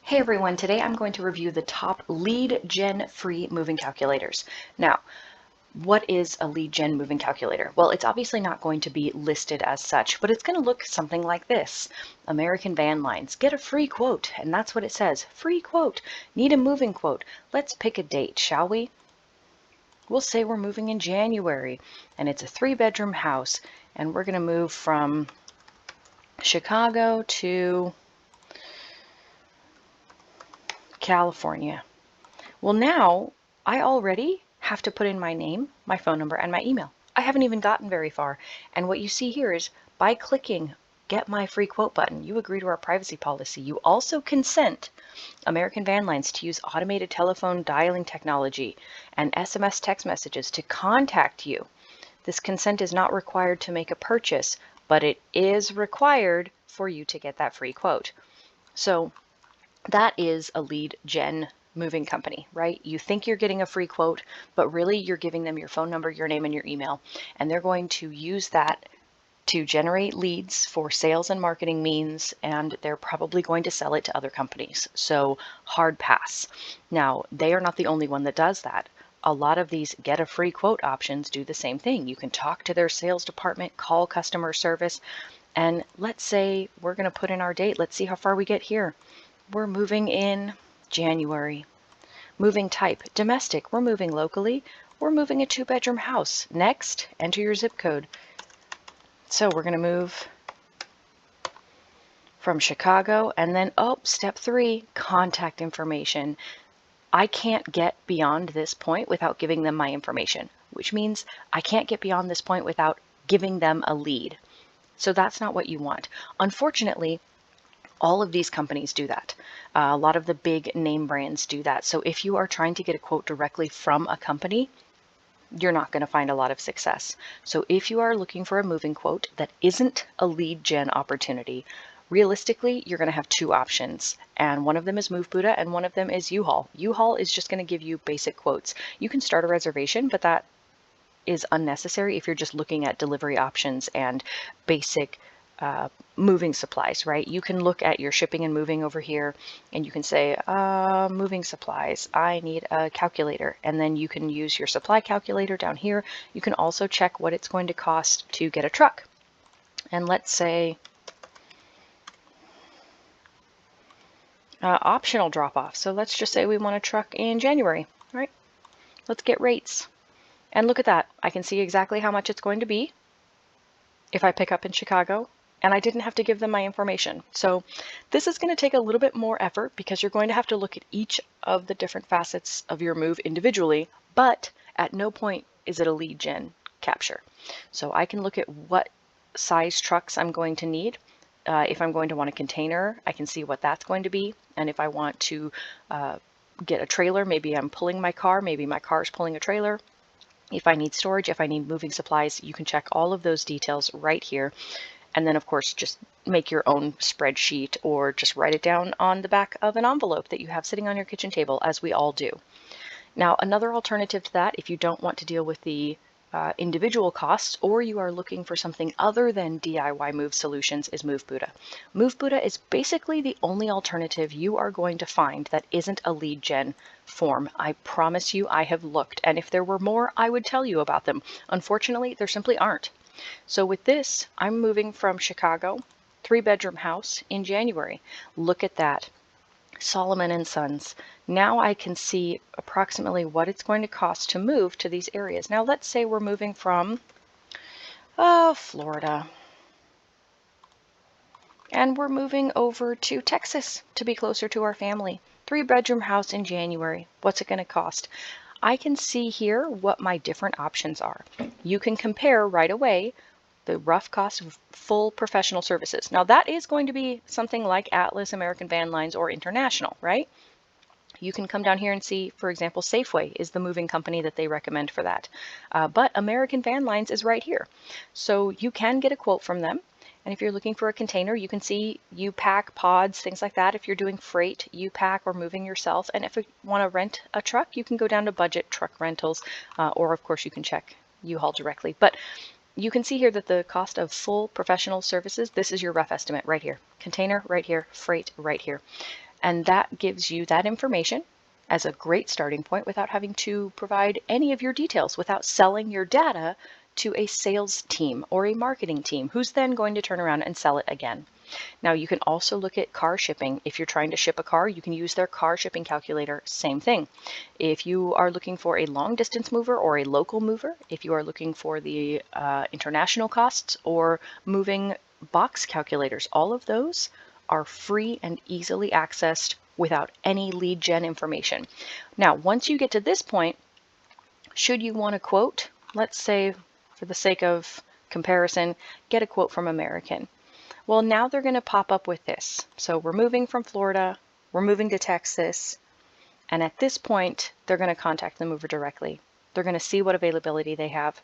Hey everyone, today I'm going to review the top lead gen free moving calculators. Now, what is a lead gen moving calculator? Well, it's obviously not going to be listed as such, but it's going to look something like this. American Van Lines, get a free quote, and that's what it says, free quote. Need a moving quote. Let's pick a date, shall we? We'll say we're moving in January, and it's a 3-bedroom house, and we're going to move from Chicago to California. Well, now I already have to put in my name, my phone number, and my email. I haven't even gotten very far. And what you see here is by clicking Get My Free Quote button, you agree to our privacy policy. You also consent American Van Lines to use automated telephone dialing technology and SMS text messages to contact you. This consent is not required to make a purchase, but it is required for you to get that free quote. So that is a lead gen moving company, right? You think you're getting a free quote, but really you're giving them your phone number, your name, and your email, and they're going to use that to generate leads for sales and marketing means, and they're probably going to sell it to other companies. So hard pass. Now, they are not the only one that does that. A lot of these get a free quote options do the same thing. You can talk to their sales department, call customer service, and let's say we're going to put in our date. Let's see how far we get here. We're moving in January. Moving type, domestic. We're moving locally. We're moving a 2-bedroom house. Next, enter your zip code. So we're going to move from Chicago, and then, step 3, contact information. I can't get beyond this point without giving them my information, which means I can't get beyond this point without giving them a lead. So that's not what you want. Unfortunately, all of these companies do that. A lot of the big name brands do that. So if you are trying to get a quote directly from a company, you're not going to find a lot of success. So if you are looking for a moving quote that isn't a lead gen opportunity, realistically, you're going to have 2 options. And one of them is MoveBuddha and one of them is UHaul. UHaul is just going to give you basic quotes. You can start a reservation, but that is unnecessary if you're just looking at delivery options and basic moving supplies, right? You can look at your shipping and moving over here and you can say, moving supplies, I need a calculator. And then you can use your supply calculator down here. You can also check what it's going to cost to get a truck. And let's say optional drop off. So let's just say we want a truck in January, right? Let's get rates. And look at that. I can see exactly how much it's going to be if I pick up in Chicago, and I didn't have to give them my information. So this is going to take a little bit more effort because you're going to have to look at each of the different facets of your move individually, but at no point is it a lead gen capture. So I can look at what size trucks I'm going to need. If I'm going to want a container, I can see what that's going to be. And if I want to get a trailer, maybe I'm pulling my car, maybe my car is pulling a trailer. If I need storage, if I need moving supplies, you can check all of those details right here. And then, of course, just make your own spreadsheet or just write it down on the back of an envelope that you have sitting on your kitchen table, as we all do. Now, another alternative to that, if you don't want to deal with the individual costs, or you are looking for something other than DIY move solutions, is MoveBuddha. MoveBuddha is basically the only alternative you are going to find that isn't a lead gen form. I promise you, I have looked, and if there were more, I would tell you about them. Unfortunately, there simply aren't. So with this, I'm moving from Chicago, 3-bedroom house in January. Look at that. Solomon and Sons. Now I can see approximately what it's going to cost to move to these areas. Now let's say we're moving from Florida, and we're moving over to Texas to be closer to our family. 3-bedroom house in January. What's it going to cost? I can see here what my different options are. You can compare right away the rough cost of full professional services. Now that is going to be something like Atlas, American Van Lines, or International, right? You can come down here and see, for example, Safeway is the moving company that they recommend for that. But American Van Lines is right here. So you can get a quote from them. And if you're looking for a container, you can see U-Pack, pods, things like that. If you're doing freight, U-Pack, or moving yourself. And if you want to rent a truck, you can go down to budget truck rentals, or of course you can check U-Haul directly. But you can see here that the cost of full professional services, this is your rough estimate right here. Container right here, freight right here. And that gives you that information as a great starting point without having to provide any of your details, without selling your data to a sales team or a marketing team who's then going to turn around and sell it again. Now you can also look at car shipping. If you're trying to ship a car, you can use their car shipping calculator, same thing. If you are looking for a long distance mover or a local mover, if you are looking for the international costs or moving box calculators, all of those are free and easily accessed without any lead gen information. Now, once you get to this point, should you want a quote, let's say for the sake of comparison, get a quote from American. Well, now they're going to pop up with this. So we're moving from Florida, we're moving to Texas, and at this point, they're going to contact the mover directly. They're going to see what availability they have,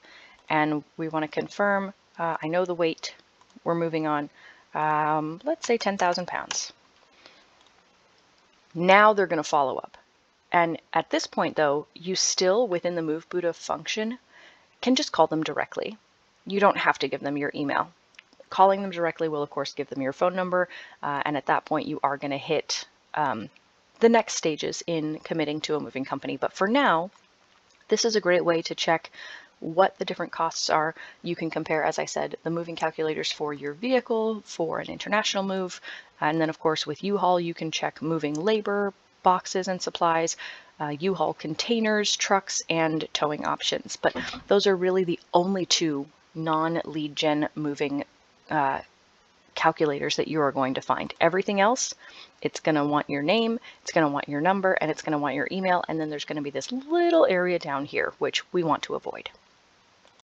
and we want to confirm, I know the weight we're moving on, let's say 10,000 pounds. Now they're going to follow up. And at this point, though, you still, within the Move Buddha function, can just call them directly. You don't have to give them your email. Calling them directly will, of course, give them your phone number, and at that point, you are going to hit the next stages in committing to a moving company. But for now, this is a great way to check what the different costs are. You can compare, as I said, the moving calculators for your vehicle, for an international move, and then, of course, with UHaul, you can check moving labor, boxes and supplies, UHaul containers, trucks, and towing options. But those are really the only two non-lead gen moving calculators that you are going to find. Everything else, it's going to want your name, it's going to want your number, and it's going to want your email, and then there's going to be this little area down here, which we want to avoid.